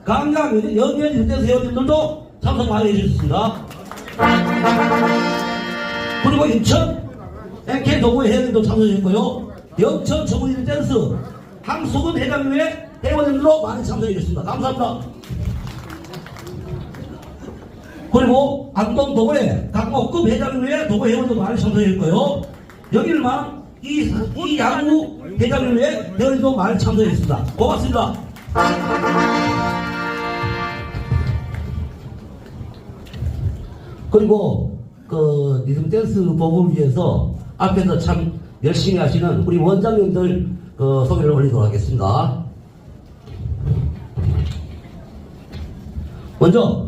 강남 연예인 일대 회원님들도 참석 많이 해주셨습니다. 그리고 인천 NK 동호회 회원님도 참석했고요. 영천 정우일 댄스 함수근 회장님의 회원님들도 많이 참석해주셨습니다. 감사합니다. 그리고 안동 동호회 강목급 회장님의 동호회 회원들도 많이 참석했고요. 여기를만 이 야구 회장님의 회원님도 많이 참석했습니다. 고맙습니다. 그리고 그 리듬 댄스 보급을 위해서 앞에서 참 열심히 하시는 우리 원장님들 소개를 올리도록 하겠습니다. 먼저